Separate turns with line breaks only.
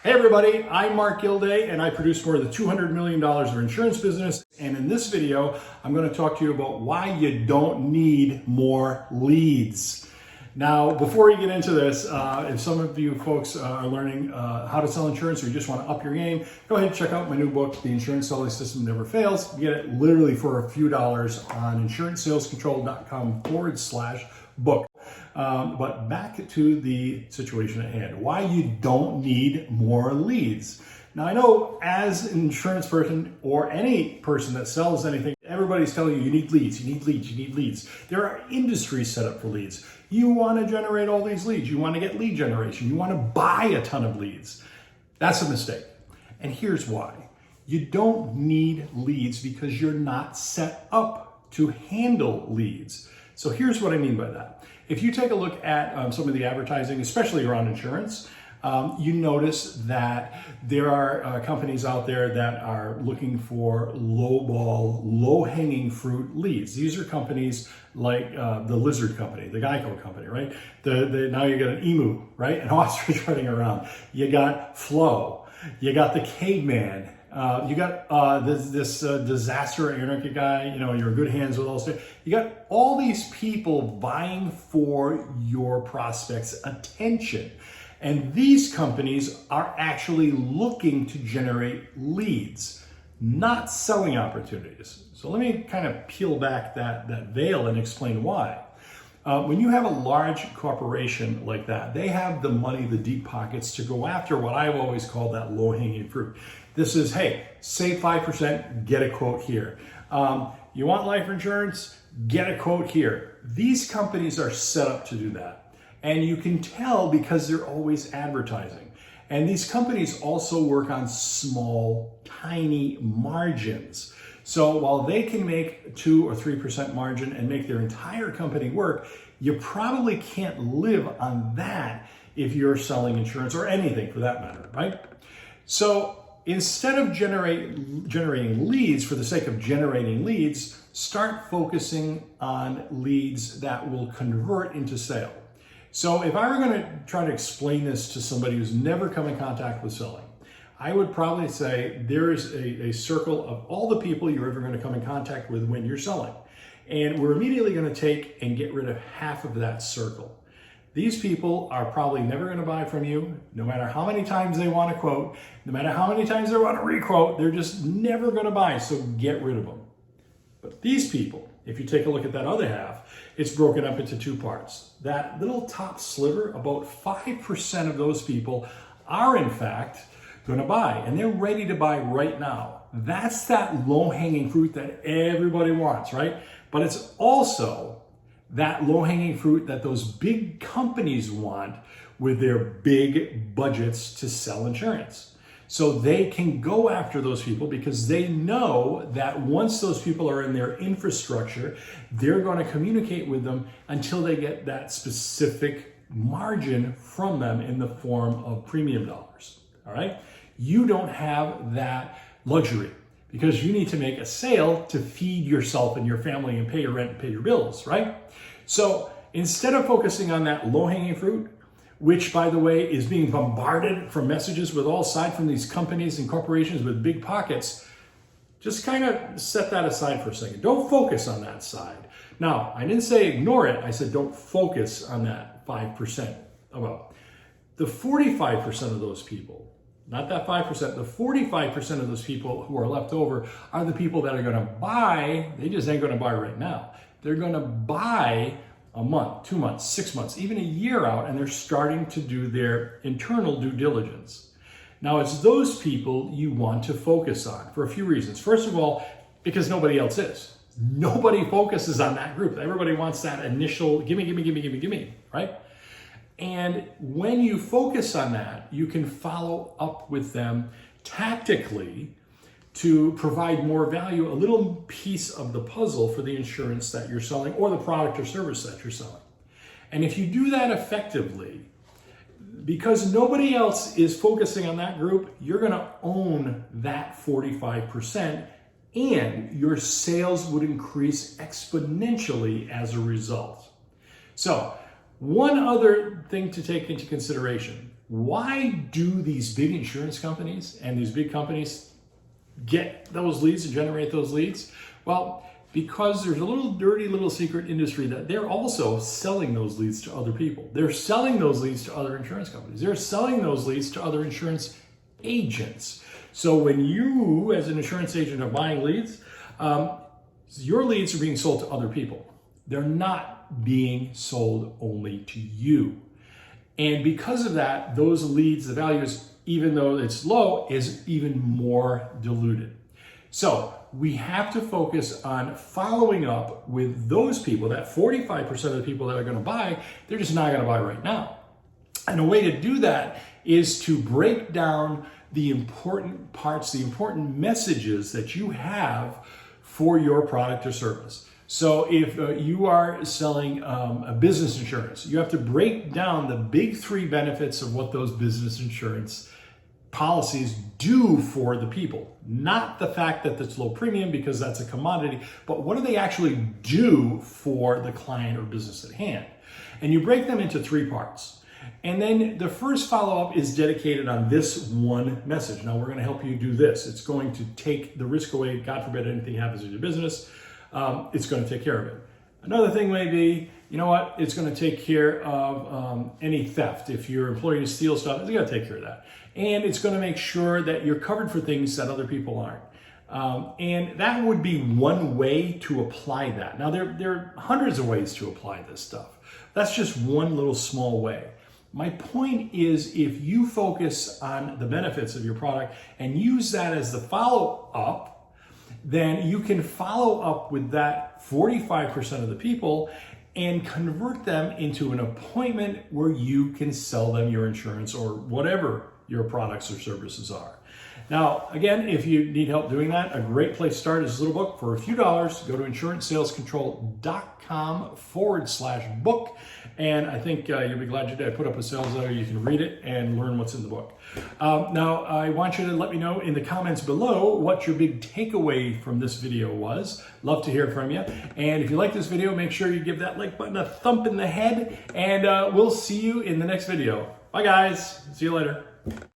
Hey everybody, I'm Marc Gilday and I produce more than $200 million of insurance business. And in this video, I'm going to talk to you about why you don't need more leads. Now, before we get into this, if some of you folks are learning how to sell insurance or you just want to up your game, go ahead and check out my new book, The Insurance Selling System Never Fails. You get it literally for a few dollars on insurancesalescontrol.com/book. But back to the situation at hand, why you don't need more leads. Now, I know as an insurance person or any person that sells anything, everybody's telling you need leads, you need leads, you need leads. There are industries set up for leads. You want to generate all these leads. You want to get lead generation. You want to buy a ton of leads. That's a mistake. And here's why. You don't need leads because you're not set up to handle leads. So here's what I mean by that. If you take a look at some of the advertising, especially around insurance, you notice that there are companies out there that are looking for low-hanging fruit leads. These are companies like the lizard company, the Geico company, right? Now you got an emu, right? An ostrich running around. You got Flo. You got the caveman. You got this disaster anarchy guy, you know, you're in good hands with all this. You got all these people vying for your prospects' attention. And these companies are actually looking to generate leads, not selling opportunities. So let me kind of peel back that veil and explain why. When you have a large corporation like that, they have the money, the deep pockets to go after what I've always called that low-hanging fruit. This is, hey, save 5%, get a quote here. You want life insurance? Get a quote here. These companies are set up to do that. And you can tell because they're always advertising. And these companies also work on small, tiny margins. So while they can make 2 or 3% margin and make their entire company work, you probably can't live on that if you're selling insurance or anything for that matter, right? So instead of generating leads for the sake of generating leads, start focusing on leads that will convert into sale. So if I were going to try to explain this to somebody who's never come in contact with selling, I would probably say there is a circle of all the people you're ever going to come in contact with when you're selling. And we're immediately going to take and get rid of half of that circle. These people are probably never going to buy from you, no matter how many times they want to quote, no matter how many times they want to requote, they're just never going to buy, so get rid of them. But these people, if you take a look at that other half, it's broken up into two parts. That little top sliver, about 5% of those people are in fact going to buy, and they're ready to buy right now. That's that low-hanging fruit that everybody wants, right? But it's also that low-hanging fruit that those big companies want with their big budgets to sell insurance. So they can go after those people because they know that once those people are in their infrastructure, they're going to communicate with them until they get that specific margin from them in the form of premium dollars. All right? You don't have that luxury because you need to make a sale to feed yourself and your family and pay your rent and pay your bills, right? So instead of focusing on that low-hanging fruit, which, by the way, is being bombarded from messages with all sides from these companies and corporations with big pockets, just kind of set that aside for a second. Don't focus on that side. Now, I didn't say ignore it. I said don't focus on that 5%. Well, the 45% of those people, not that 5%, the 45% of those people who are left over are the people that are going to buy. They just ain't going to buy right now. They're going to buy a month, 2 months, 6 months, even a year out, and they're starting to do their internal due diligence. Now, it's those people you want to focus on for a few reasons. First of all, because nobody else is. Nobody focuses on that group. Everybody wants that initial gimme, gimme, gimme, gimme, gimme, right? And when you focus on that, you can follow up with them tactically to provide more value, a little piece of the puzzle for the insurance that you're selling or the product or service that you're selling. And if you do that effectively, because nobody else is focusing on that group, you're going to own that 45%, and your sales would increase exponentially as a result. So one other thing to take into consideration. Why do these big insurance companies and these big companies get those leads and generate those leads? Well, because there's a little dirty little secret industry that they're also selling those leads to other people. They're selling those leads to other insurance companies. They're selling those leads to other insurance agents. So when you, as an insurance agent, are buying leads, your leads are being sold to other people. They're not being sold only to you. And because of that, those leads, the value is, even though it's low, is even more diluted. So we have to focus on following up with those people, that 45% of the people that are going to buy, they're just not going to buy right now. And a way to do that is to break down the important parts, the important messages that you have for your product or service. So if you are selling a business insurance, you have to break down the big three benefits of what those business insurance policies do for the people. Not the fact that it's low premium because that's a commodity, but what do they actually do for the client or business at hand? And you break them into three parts. And then the first follow-up is dedicated on this one message. Now we're going to help you do this. It's going to take the risk away. God forbid anything happens in your business. It's going to take care of it. Another thing may be, you know what, it's going to take care of any theft. If your employee steals stuff, it's going to take care of that. And it's going to make sure that you're covered for things that other people aren't. And that would be one way to apply that. Now, there are hundreds of ways to apply this stuff. That's just one little small way. My point is, if you focus on the benefits of your product and use that as the follow-up, then you can follow up with that 45% of the people and convert them into an appointment where you can sell them your insurance or whatever your products or services are. Now, again, if you need help doing that, a great place to start is this little book. For a few dollars, go to insurancesalescontrol.com/book. And I think you'll be glad you did. I put up a sales letter. You can read it and learn what's in the book. Now, I want you to let me know in the comments below what your big takeaway from this video was. Love to hear from you. And if you like this video, make sure you give that like button a thump in the head. And we'll see you in the next video. Bye, guys. See you later.